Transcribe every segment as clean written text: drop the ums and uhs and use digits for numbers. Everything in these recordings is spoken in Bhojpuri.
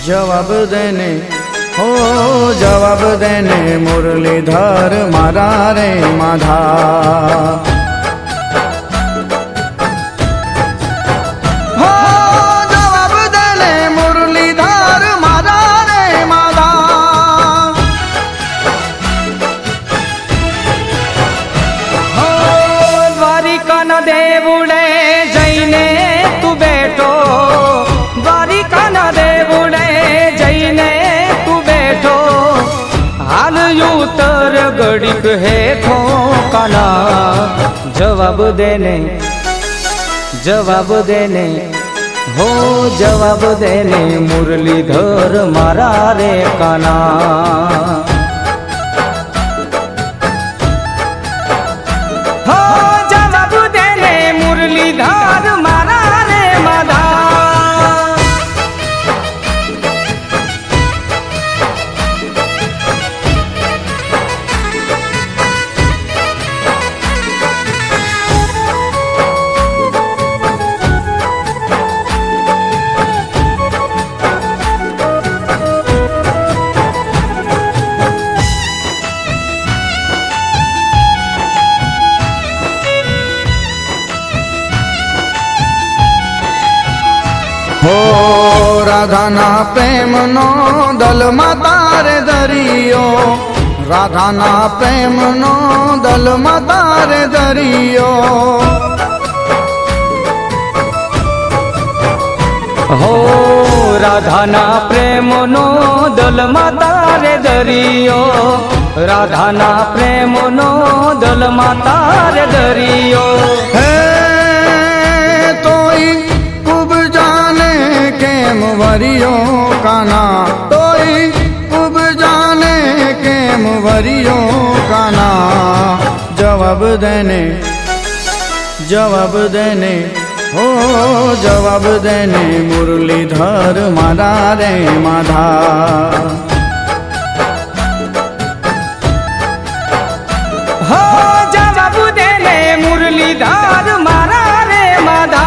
जवाब देने हो जवाब देने मुरलीधर मारा रे माधा। हो जवाब देने मुरलीधर मारा रे माधा। हो द्वारिका न देवुड़े जईने तू बैठो, द्वारिका न देवुड़े जईने तू बैठो। हाल यूतर गड़िक है ठोकाना। जवाब देने हो जवाब देने मुरलीधर मारा रे काना। हो जवाब देने मुरलीधर मारा रे माधा। हो राधाना प्रेम नो दल मातारे दरियो, राधाना प्रेम नो दल मातारे दरियो। हो राधाना प्रेम नो दल मातारे दरियो, राधाना प्रेम नो दल मातारे दरियो। हे तोई खूब जाने केम वरियो काना, तोई खूब जाने केम वरियो काना। जवाब देने हो जवाब देने मुरलीधर मारा रे माधा। हो जवाब देने मुरलीधर मारा रे माधा।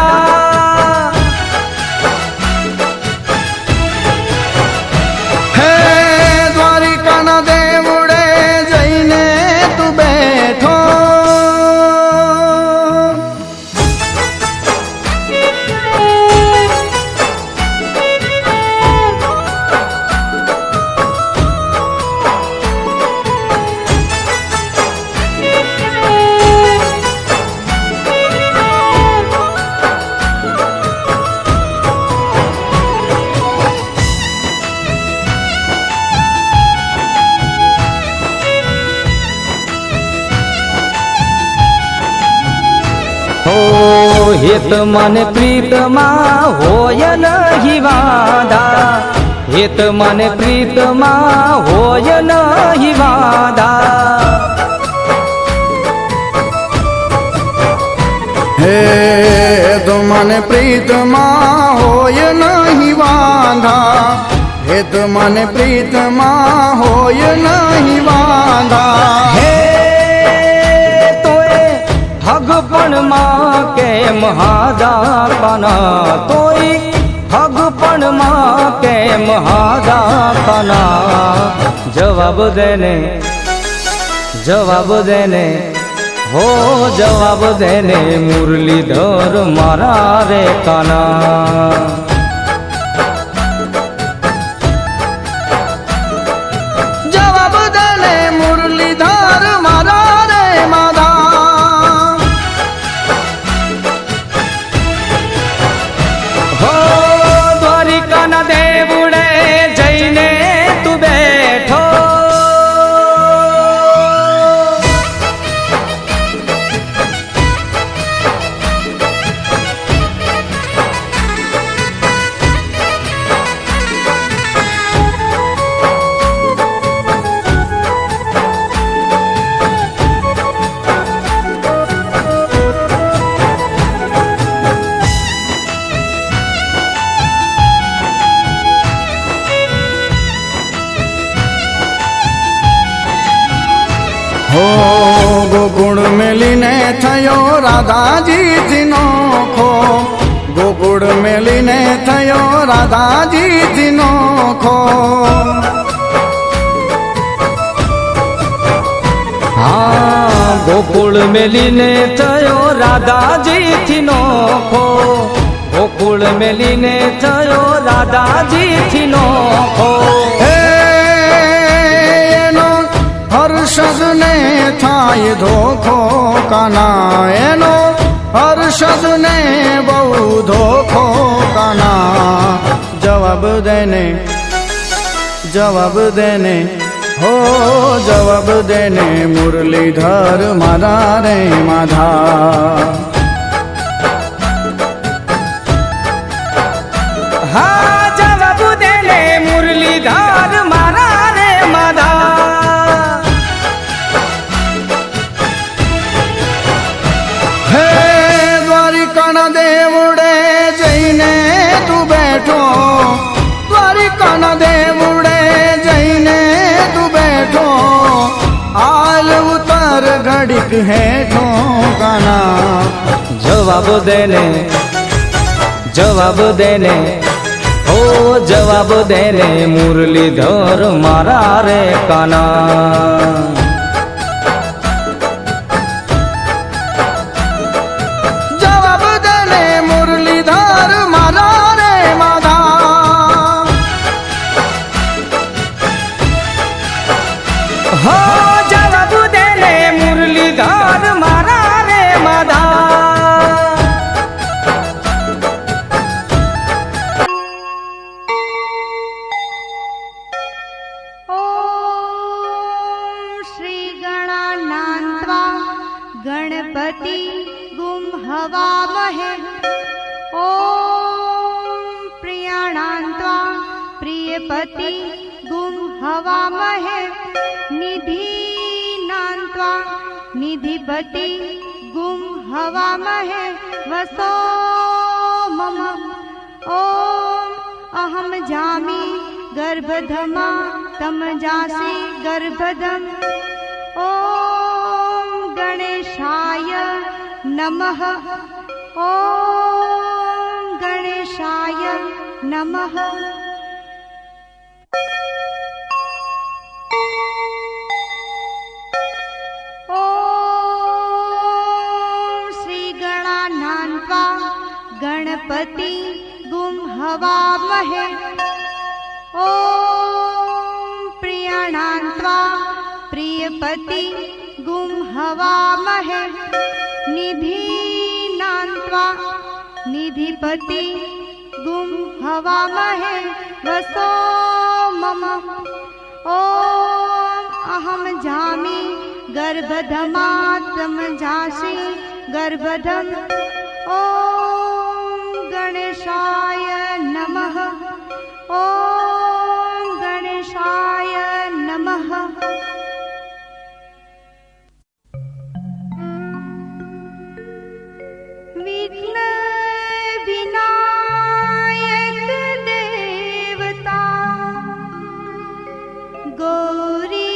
हे द्वारिका न देवुड़े जईने तू बैठो। हित मन प्रीत मा होय नहीं वादा, हित मन प्रीत मा होय नहीं वादा। हे तो मन प्रीत माँ होय नहीं वांधा, हे तो मन प्रीत माँ होय नहीं वांधा। हे तोए ठगपण माँ के महादा काना, तोई ठगपण माँ के महादा काना। जवाब देने हो जवाब देने मुरलीधर मारा रे काना। जवाब देने मुरलीधर मारा रे माधा। हो द्वारिका न देवुड़े जईने तू बैठो। हो गोकुळ मेलीने थयो राधाजी थी नोखो, गोकुळ मेलीने थयो રાધાજીથી નોખો. હા ગોકુળ મેલીને થયો રાધાજીથી નોખો. ગોકુળ મેલીને થયો રાધાજીથી નોખો. એનો હર્ષદ ને થાય ધોખો કાના. એનો હર્ષદ ને બહુ ધોખો કાના. જવાબ દેને જવાબ દેને હો જવાબ દેને મુરલીધર મારા રે માધા. હા જવાબ દેને મુરલીધર મારા રે માધા. હે દ્વારિકાના દેવડે જઈને તું બેઠો. દ્વારિકાના દેવડે જઈને તું બેઠો. આલ ઉતર ઘડીક હેઠો કાના. જવાબ દેને જવાબ દેને ઓ જવાબ દેને મુરલીધર મારા રે કાના. જવાબ દેને મુરલીધર મારા રે માધા. હો જવાબ દેને મુરલીધર મારા રે માધા. गणपति गुम हवामहे ओम प्रियाणान्त्वा प्रियपति गुम हवामहे निधिनान्त्वा निधिपति गुम हवामहे वसो मम ओम अहम जामि गर्भधमा तम जासि गर्भधम ओम गणेशाय नमः ओम गणेशाय नमः. ओम श्री गणानान्त्वा गणपति गुम हवामहे ओम प्रियाणान्त्वा प्रियपति गुम हवामहे निधिनान्त्वा निधिपति गुम हवामहे वसो मम ओम अहम जामि गर्भधमा तम जासि गर्भधम ओम गणेशाय नमः ओम गणेशाय नमः. विघ्न विनायक देवता गौरी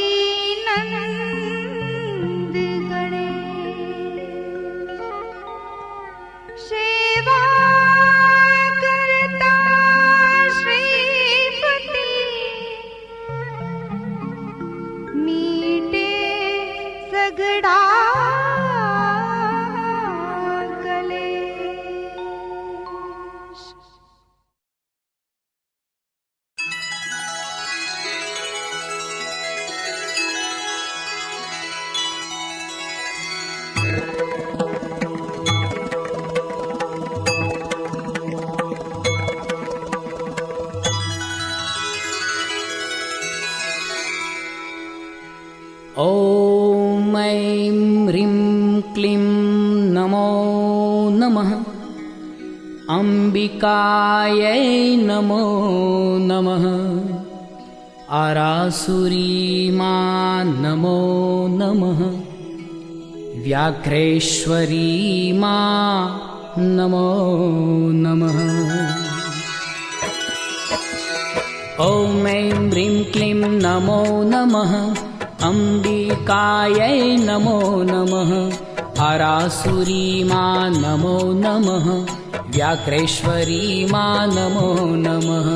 नंद गणेश सेवा करता श्रीपति मीटे सगड़ा ॐ ऐं ह्रीं क्लीं नमो नमः अम्बिकायै नमो नमः आरासुरीमा नमो नमः व्याघ्रेश्वरी मा नमो नमः ॐ ऐं ह्रीं क्लीं नमो नमः अम्बिकायै नमो नमः आरासुरी मा नमो नमः व्याघ्रेश्वरी मा नमो नमः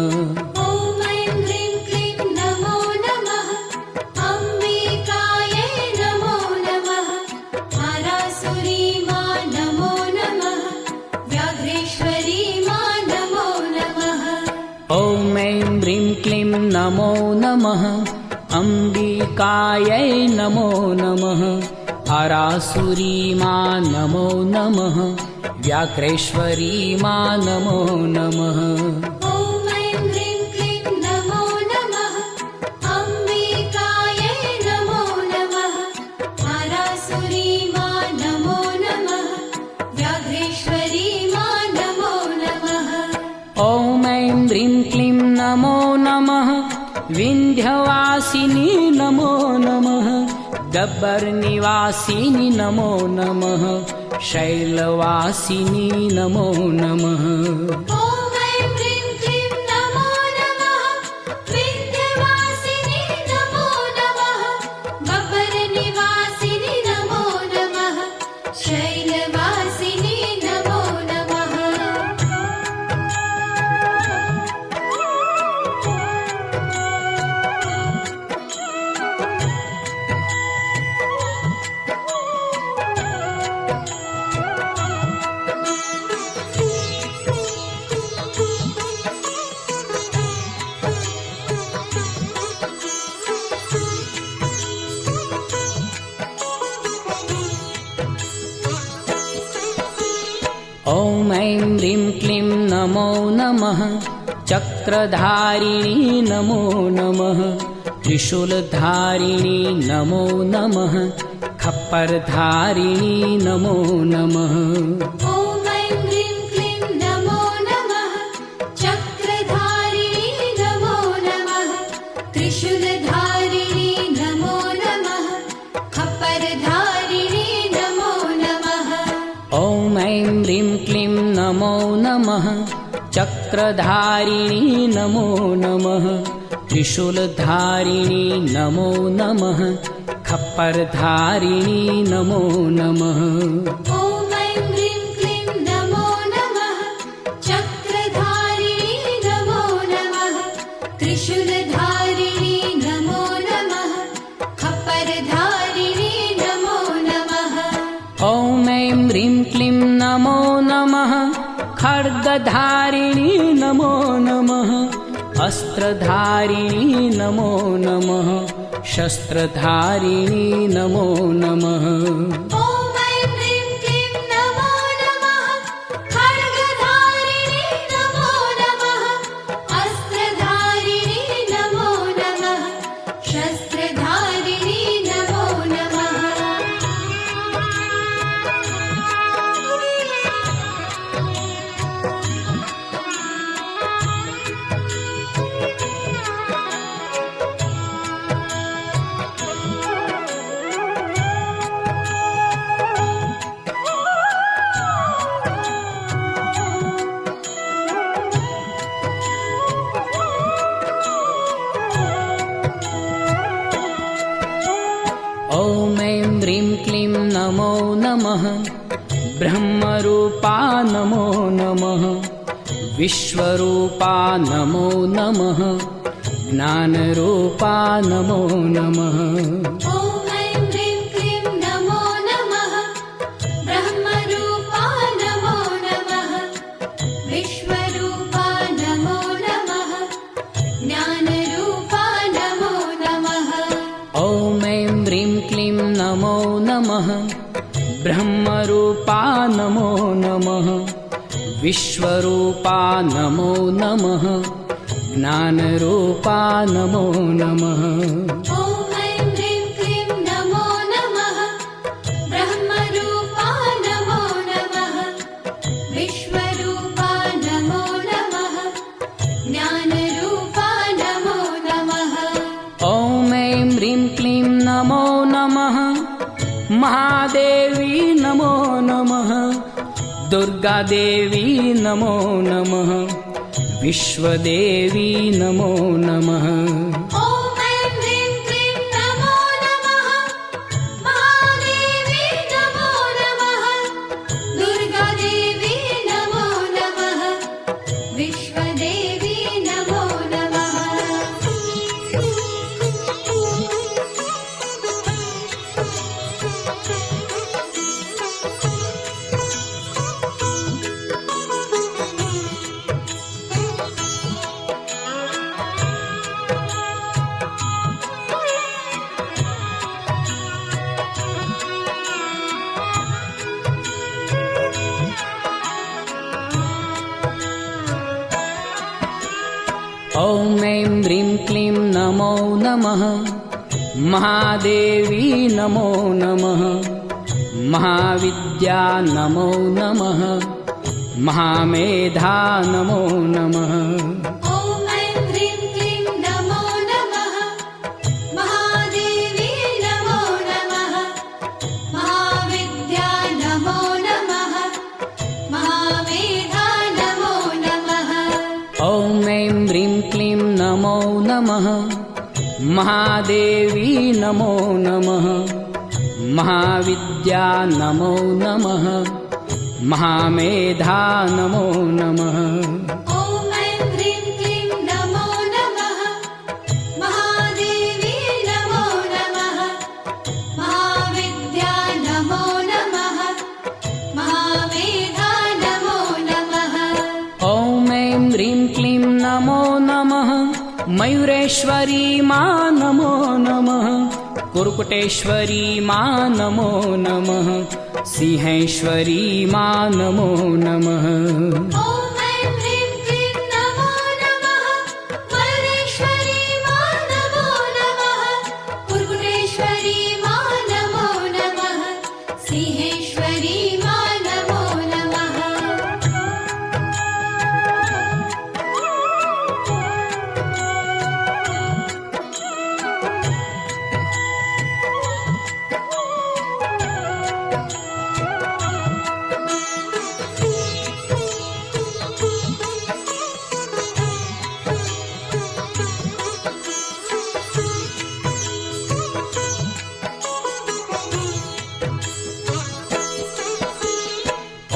ॐ ऐं ह्रीं क्लीं नमो नमः अम्बिकायै नमो नमः आरासुरी मा नमो नमः व्याघ्रेश्वरी मा नमो नमः ॐ ऐं ह्रीं क्लीं नमो नमः अम्बिकायै नमो नमः आरासुरी मा नमो नमः व्याघ्रेश्वरी मा नमो नमः ॐ ऐं ह्रीं क्लीं नमो नमः अम्बिकायै नमो नमः आरासुरी मा नमो नमः व्याघ्रेश्वरी मा नमो नमः ॐ ऐं ह्रीं क्लीं नमो नमः विन्ध्यवासिनी नमो नमः गब्बरनिवासिनी नमो नमः शैलवासिनी नमो नमः ॐ ऐं ह्रीं क्लीं नमो नमः विन्ध्यवासिनी नमो नमः गब्बरनिवासिनी नमो नमः शैलवासिनी नमो नमः ॐ ऐं ह्रीं क्लीं नमो नमः चक्रधारिणी नमो नमः त्रिशूलधारिणी नमो नमः खप्परधारिणी नमो नमः ॐ ऐं ह्रीं क्लीं नमो नमः चक्रधारिणी नमो नमः त्रिशूलधारिणी नमो नमः खप्परधारिणी नमो नमः ॐ ऐं ह्रीं क्लीं नमो नमः चक्रधारिणी नमो नमः त्रिशूलधारिणी नमो नमः खप्परधारिणी नमो नमः ॐ ऐं ह्रीं क्लीं नमो नमः चक्रधारिणी नमो नमः त्रिशूलधारिणी नमो नमः खप्परधारिणी नमो नमः ॐ ऐं ह्रीं क्लीं नमो नमः खड्गधारिणी नमो नमः अस्त्रधारिणी नमो नमः शस्त्रधारिणी नमो नमः ॐ ऐं ह्रीं क्लीं नमो नमः खड्गधारिणी नमो नमः अस्त्रधारिणी नमो नमः शस्त्रधारिणी नमो नमः ॐ ऐं ह्रीं क्लीं नमो नमः ब्रह्मरूपा नमो नमः विश्वरूपा नमो नमः ज्ञानरूपा नमो नमः ॐ ऐं ह्रीं क्लीं नमो नमः ब्रह्मरूपा नमो नमः विश्वरूपा नमो नमः ज्ञानरूपा नमो नमः ॐ ऐं ह्रीं क्लीं नमो नमः ब्रह्मरूपा नमो नमः विश्वरूपा नमो नमः ज्ञानरूपा नमो नमः ॐ ऐं ह्रीं क्लीं नमो नमः ब्रह्मरूपा नमो नमः विश्वरूपा नमो नमः ज्ञानरूपा नमो नमः ॐ ऐं ह्रीं क्लीं नमो नमः महादेवी नमो नमः दुर्गादेवी नमो नमः विश्वदेवी नमो नमः ॐ ऐं ह्रीं क्लीं नमो नमः महादेवी नमो ॐ ऐं ह्रीं क्लीं नमो नमः महादेवी नमो नमः महाविद्या नमो नमः महामेधा नमो नमः ॐ ऐं ह्रीं क्लीं नमो नमः महादेवी नमो नमः महाविद्या नमो नमः महामेधा नमो नमः ॐ ऐं ह्रीं क्लीं नमो नमः महादेवी नमो नमः महाविद्या नमो नमः महामेधा नमो नमः ॐ ऐं ह्रीं क्लीं नमो नमः महादेवी नमो नमः महाविद्या नमो नमः महामेधा नमो नमः ॐ ऐं ह्रीं क्लीं नमो नमः मयूरेश्वरी मा नमो नमः कुर्कुटेश्वरी मा नमो नमः सिंहेश्वरी मा नमो नमः ॐ ऐं ह्रीं क्लीं नमो नमः मयूरेश्वरी मा नमो नमः कुर्कुटेश्वरी मा नमो नमः सिंहेश्वरी मा नमो नमः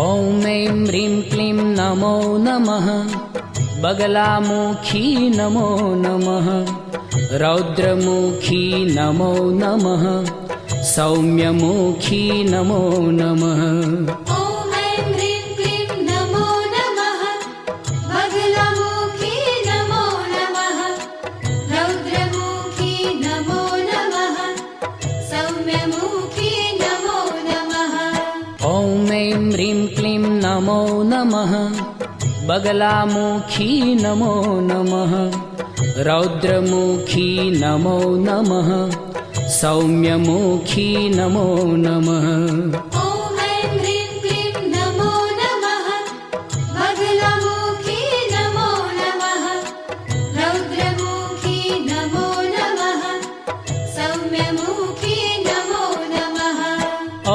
ॐ ऐं ह्रीं क्लीं नमो नमः बगलामुखी नमो नमः रौद्रमुखी नमो नमः सौम्यमुखी नमो नमः ॐ ऐं ह्रीं क्लीं नमो नमः बगलामुखी नमो नमः रौद्रमुखी नमो नमः सौम्यमुखी नमो नमः ॐ ऐं ह्रीं क्लीं नमो नमः बगलामुखी नमो नमः रौद्रमुखी नमो नमः सौम्यमुखी नमो नमः ॐ ऐं ह्रीं क्लीं नमो नमः बगलामुखी नमो नमः रौद्रमुखी नमो नमः सौम्यमुखी नमो नमः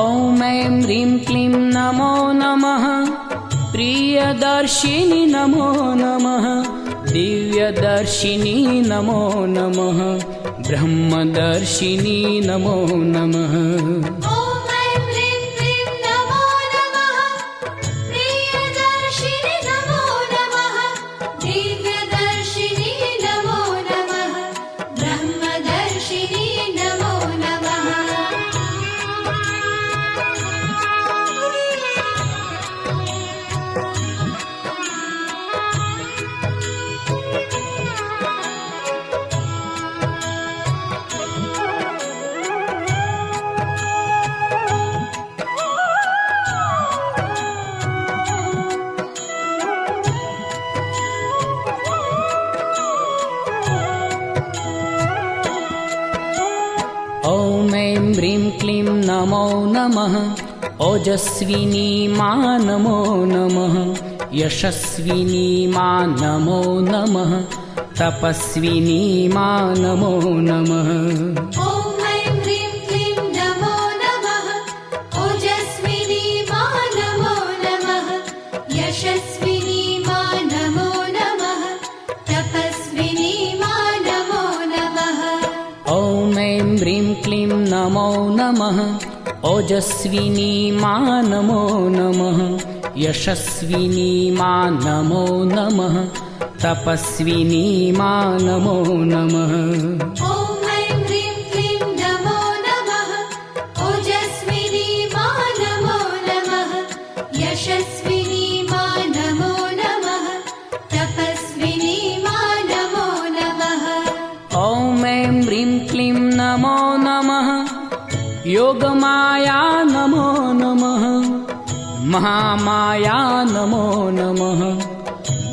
ॐ ऐं ह्रीं क्लीं नमो नमः प्रियदर्शिनि नमो नमः दिव्यदर्शिनी नमो नमः ब्रह्मदर्शिनी नमो नमः ॐ ऐं ह्रीं क्लीं नमो नमः प्रियदर्शिनि नमो नमः दिव्यदर्शिनी नमो नमः ब्रह्मदर्शिनी नमो नमः ॐ ऐं ह्रीं क्लीं नमो नमः ओजस्विनी मा नमो नमः यशस्विनी मा नमो नमः तपस्विनी मा नमो नमः ॐ ऐं ह्रीं क्लीं नमो नमः ओजस्विनी मा नमो नमः यशस्विनी मा नमो नमः तपस्विनी मा नमो नमः ॐ ऐं ह्रीं क्लीं नमो नमः ओजस्विनी मा नमो नमः यशस्विनी मा नमो नमः तपस्विनी मा नमो नमः ॐ ऐं ह्रीं क्लीं नमो नमः ओजस्विनी मा नमो नमः यशस्विनी मा नमो नमः तपस्विनी मा नमो नमः ॐ ऐं ह्रीं क्लीं नमो नमः योगमाया नमो नमः महामाया नमो नमः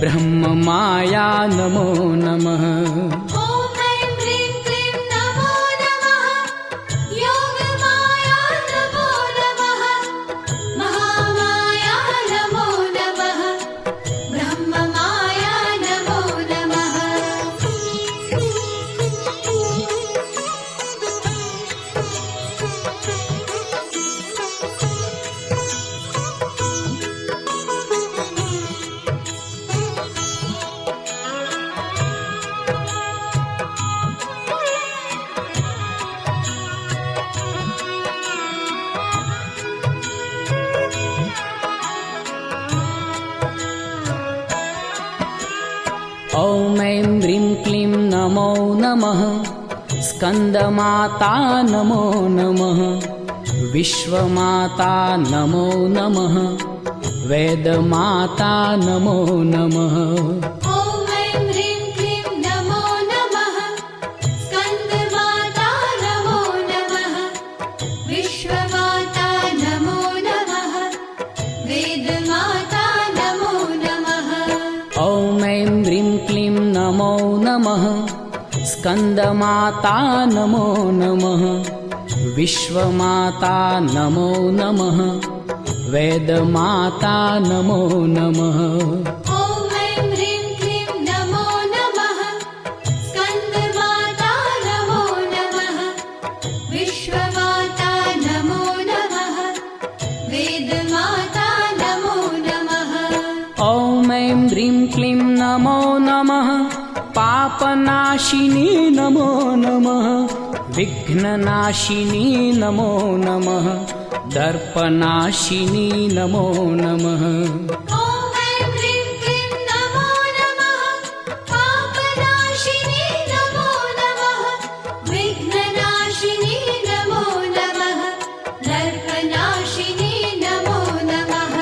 ब्रह्ममाया नमो नमः। ॐ ऐं ह्रीं क्लीं नमो नमः। योगमाया नमो नमः। महामाया नमो नमः। ब्रह्ममाया नमो नमः। ॐ ऐं ह्रीं क्लीं नमो नमः। स्कन्दमाता नमो नमः। विश्वमाता नमो नमः। वेदमाता नमो नमः। ॐ ऐं ह्रीं क्लीं नमो नमः। स्कन्दमाता नमो नमः। विश्वमाता नमो नमः। वेदमाता नमो नमः। ॐ ऐं ह्रीं क्लीं नमो नमः। स्कन्दमाता नमो नमः। विश्वमाता नमो नमः। वेदमाता नमो नमः। ॐ ऐं ह्रीं क्लीं नमो नमः। स्कन्दमाता नमो नमः। विश्वमाता नमो नमः। वेदमाता नमो नमः। ॐ ऐं ह्रीं क्लीं नमो नमः। पापनाशिनी नमो नमः। विघ्ननाशिनी नमो नमः। दर्पनाशिनी नमो नमः। ॐ ऐं ह्रीं क्लीं नमो नमः। पापनाशिनी नमो नमः। विघ्ननाशिनी नमो नमः। दर्पनाशिनी नमो नमः।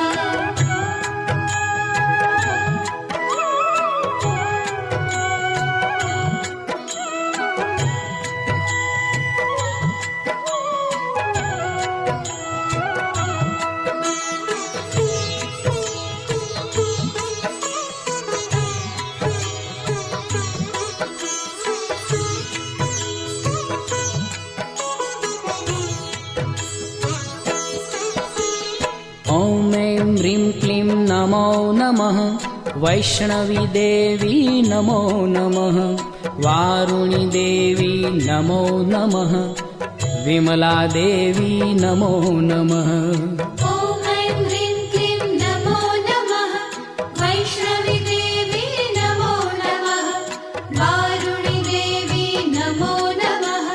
ॐ ऐं ह्रीं क्लीं नमो नमः। वैष्णवी देवी नमो नमः। वारुणी देवी नमो नमः। विमला देवी नमो नमः। ॐ ऐं ह्रीं क्लीं नमो नमः। वैष्णवी देवी नमो नमः। वारुणी देवी नमो नमः।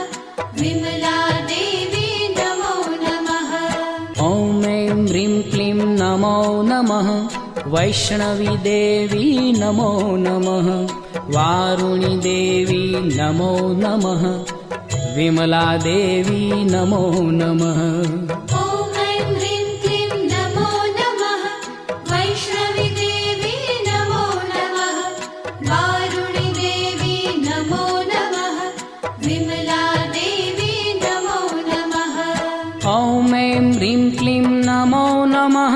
विमला देवी नमो नमः। ॐ ऐं ह्रीं क्लीं नमो नमः। वैष्णवी देवी नमो नमः। वारुणी देवी नमो नमः। विमला देवी नमो नमः। ॐ ऐं ह्रीं क्लीं नमो नमः। वैष्णवी देवी नमो नमः। वारुणी देवी नमो नमः। विमला देवी नमो नमः। ॐ ऐं ह्रीं क्लीं नमो नमः।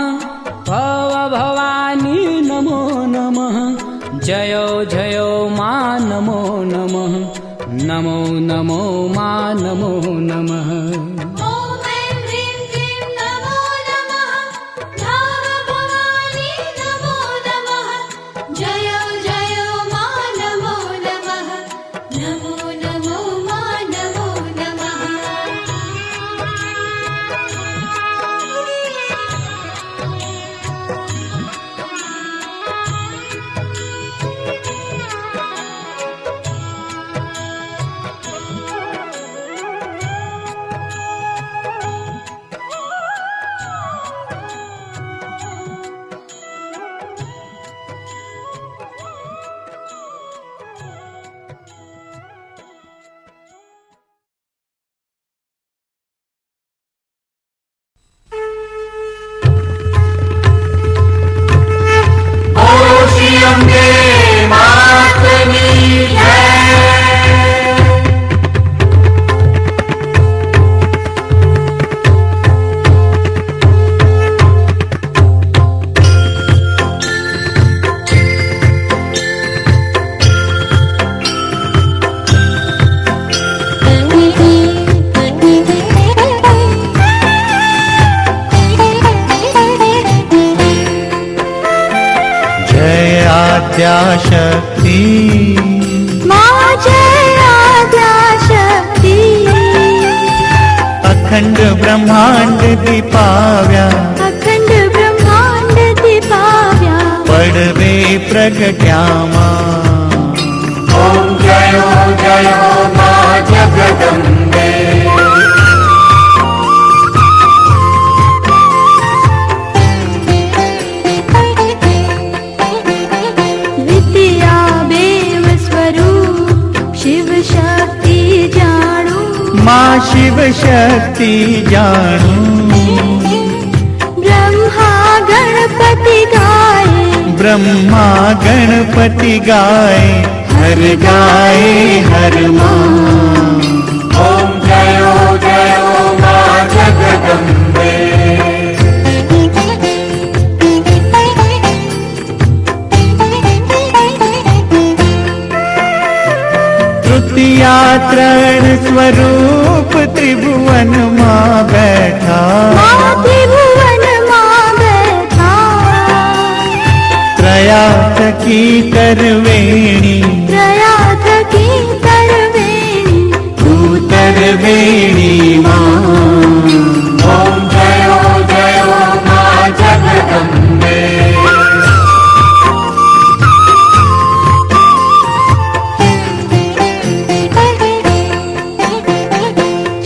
भवभवानी नमो नमः। जयो जयो मा नमो नमः। नमो नमो मा नमो नमः। ॐ ऐं ह्रीं क्लीं नमो नमः। भवभवानी नमो नमः। जयो जयो मा नमो नमः। नमो नमो मा नमो नमः। आद्याशक्ति माँ जय आद्याशक्ति अखंड ब्रह्मांड दीपाव्या अखंड ब्रह्मांड दीपाव्या पडवे प्रगट्यामा ॐ जयो जयो मा जगदम्बे विद्या बेव स्वरूप शिव शक्ति जाणू मां शिव शक्ति जानू ब्रह्मा गणपति गाए ब्रह्मा गणपति गाए हर गाए हर मां ॐ जयो जयो मा जगदम्बे तृतीया त्रण स्वरूप त्रिभुवन मां बैठा माँ त्रिभुवन माँ बैठा त्रया थकी करवेणी त्रया थकी तरवेणी उतरवेणी मां ॐ जयो जयो मा जगदम्बे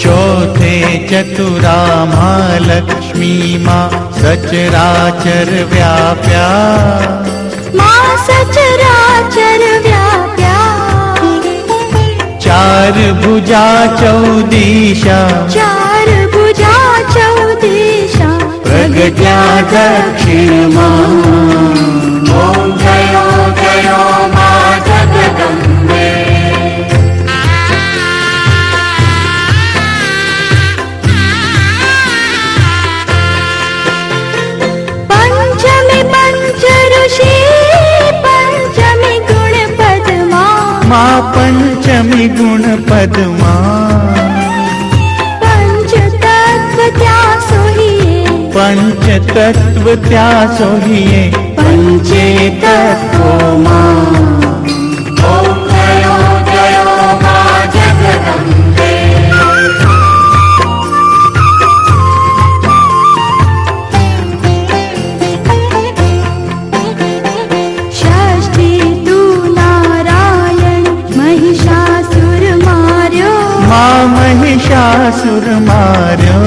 चौथे चतुरा महालक्ष्मी मां सचराचर व्याप्या माँ सचराचर व्याप्या चार भुजा चौदिशा चार भुजा चौदिशा प्रगट्या दक्षिण मां ॐ जयो जयो मा जगदम्बे पंचमी पंच ऋषि पंचमी गुण पद्मा मां पंचमी गुण पद्मा पंच तत्व त्या सोहिए पंच तत्व त्या सोहिए पंचे तत्व मां ॐ जयो जयो मा जगदम्बे षष्ठी तू नारायण महिषासुर मार्यो मां महिषासुर मार्यो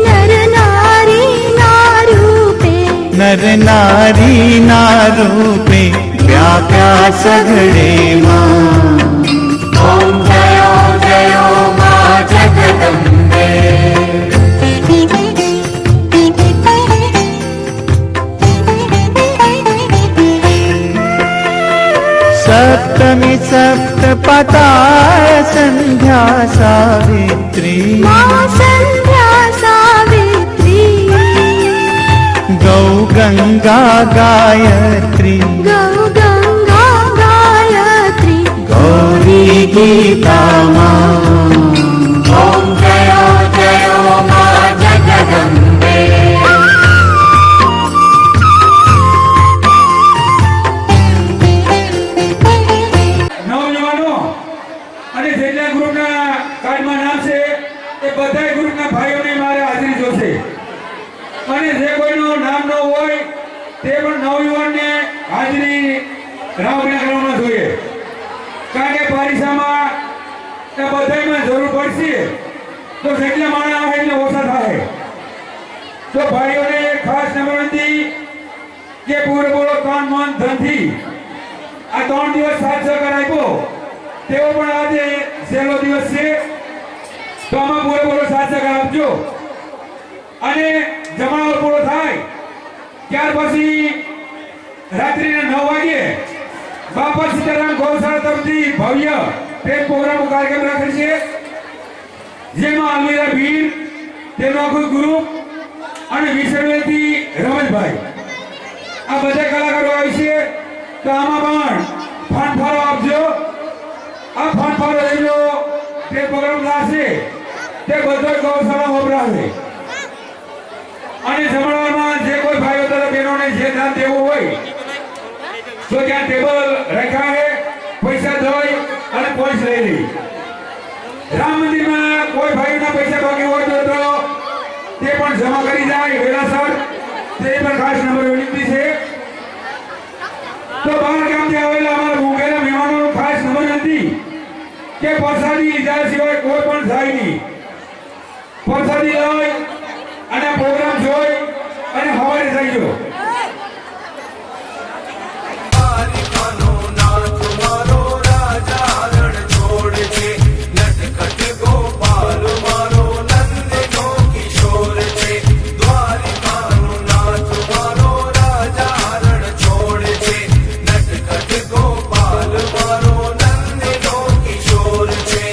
नर नारी नारूपे नर नारी नारूपे व्याप्या सगळे मां ॐ जयो जयो मा जगदम्बे सप्तमी सप्तपताय संध्या सावित्री माँ संध्या सावित्री गौ गंगा गायत्री गौ गंगा गायत्री गौरी गीता मां ॐ जयो जयो मा जगदम्बे નવયુવાનો અને જેટલા ગ્રુપના કાર્ડમાં નામ છે એ બધા ગ્રુપના ભાઈઓને મારે હાજરી જોશે અને જે કોઈનું નામ ન હોય તે પણ નવયુવાનને હાજરી રાવણા કરવામાં જોઈએ કારણ કે પરીક્ષામાં બધામાં જરૂર પડશે તો જેટલા માણસ આવે એટલે ઓછા થાય તો ભાઈઓને ખાસ વિનંતી કે પૂરેપૂરો તન મન ધનથી આ 3 દિવસ સાથ સહકાર આપ્યો તેઓ પણ આજે છેલ્લો દિવસ છે તો આમાં પૂરેપૂરો સાથ સહકાર આપજો અને જમાવટ પૂરો થાય ત્યાર પછી રાત્રિના 9 વાગે બાપા સીતારામ ગૌશાળા તરફથી ભવ્ય પ્રેમ પ્રોગ્રામનો કાર્યક્રમ રાખેલ છે જેમાં અલમીરા ભીડ તેનો આખું ગ્રુપ અને વિસરવેલથી રમેશભાઈ આ બધા કલાકારો આવી છે તો આમાં પણ ફાંફારો આપજો આ ફાંફારો એનો તે પ્રોગ્રામ લાશે તે બધો ગૌશાળા વપરાશે અને જમણવારમાં જે કોઈ ભાઈઓ તથા બહેનોને જે દાન દેવું હોય જો ત્યાં ટેબલ રાખ્યા છે પૈસા દઈ અને પોલીસ લઈ લે રામ મંદિરમાં કોઈ ભાઈના પૈસા બાકી હોય તો તે પણ જમા કરી જાય વેલાસર તે પણ ખાસ નંબર વિનંતી છે તો બહાર ગામથી આવેલા અમારા ભૂખેલા મહેમાનોનો ખાસ નંબર વિનંતી કે પ્રસાદી લીધા સિવાય કોઈ પણ જાય નહીં પ્રસાદી લઈ અને પ્રોગ્રામ જોઈ અને સવારે જઈજો દ્વારિકાનો નાથ મારો રાજા રણ છોડ છે નટખટ ગોપાલ મારો નંદનો કિશોર છે દ્વારિકાનો નાથ મારો રાજા રણ છોડ છે નટખટ ગોપાલ મારો નંદનો કિશોર છે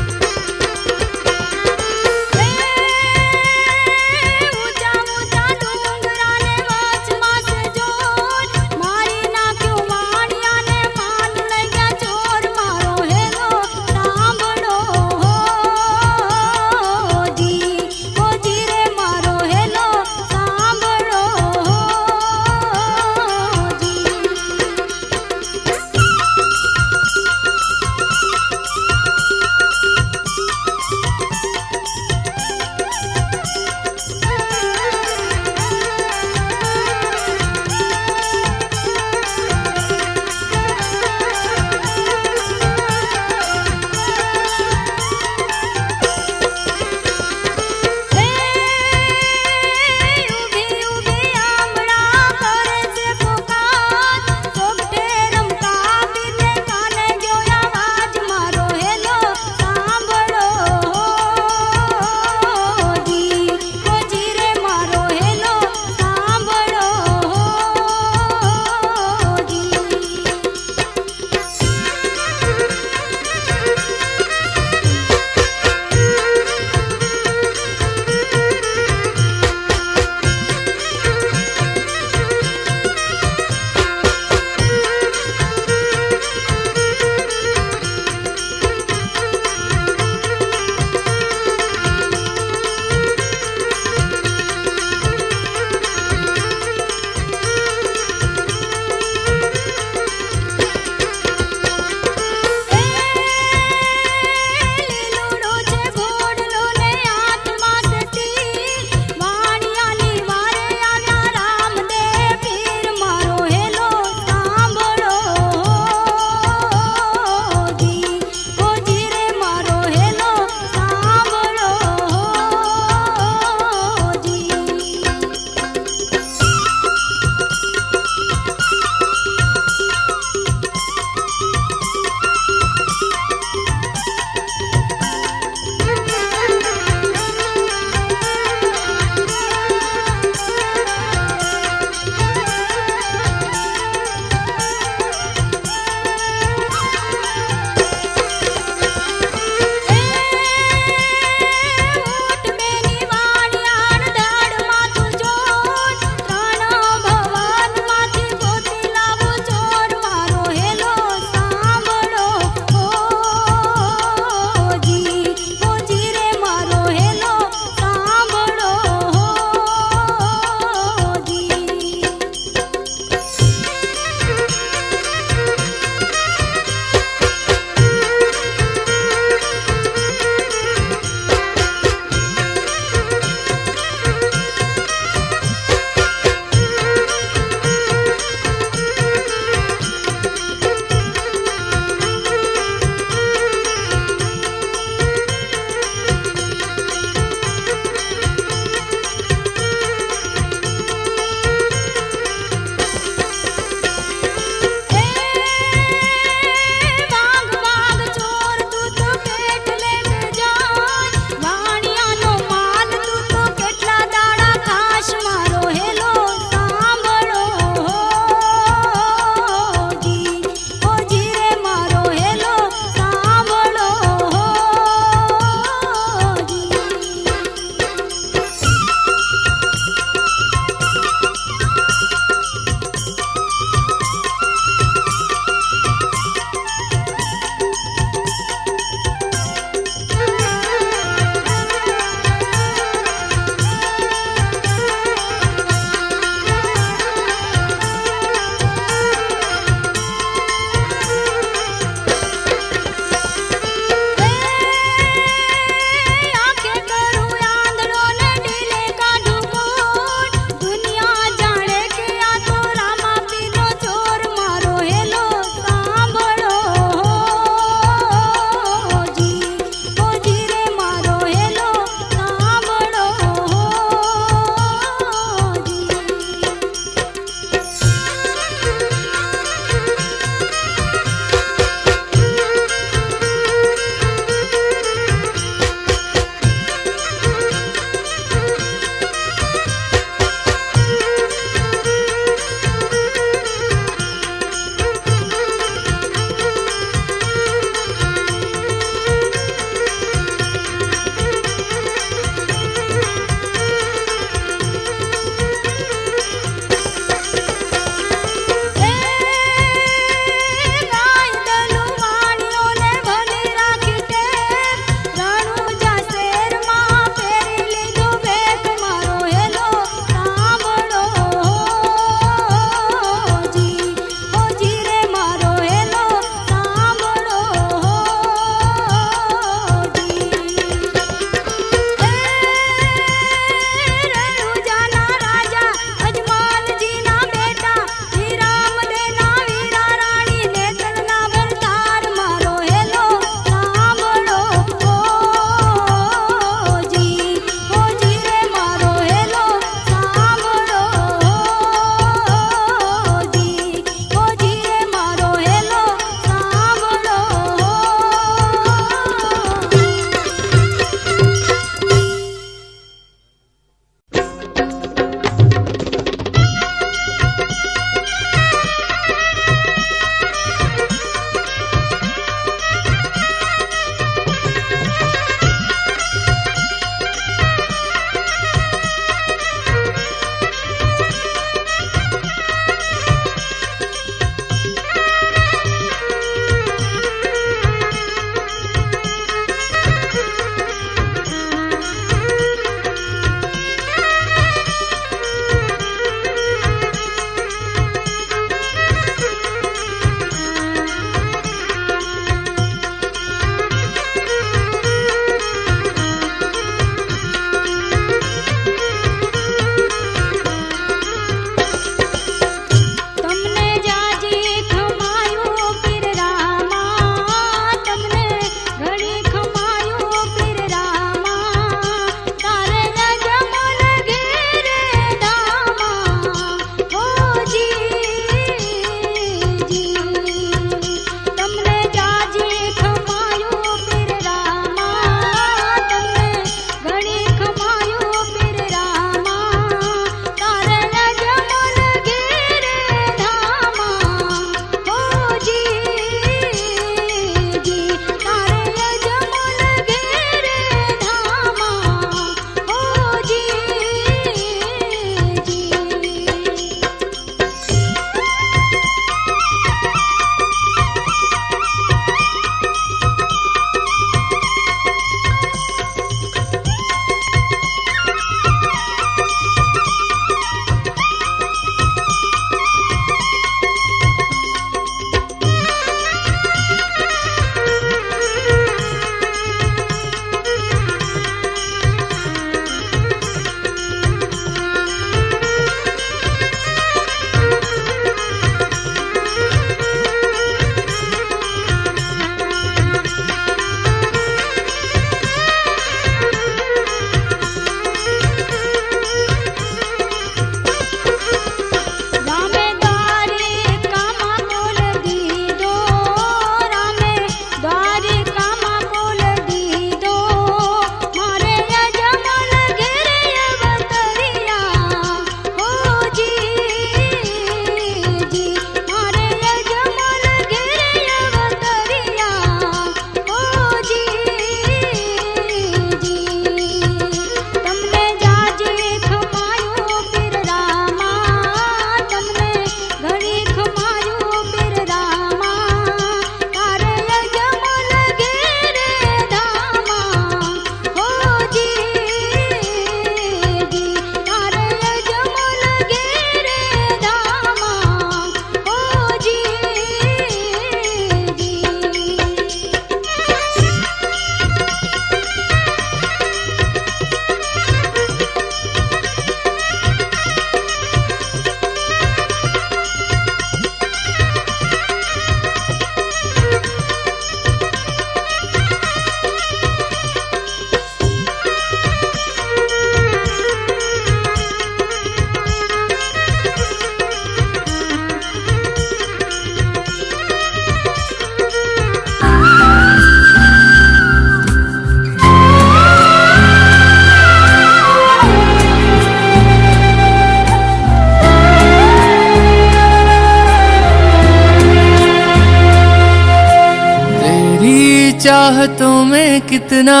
चाहतों में कितना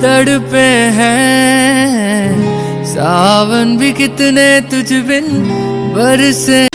तड़पे हैं, सावन भी कितने तुझ बिन बरसे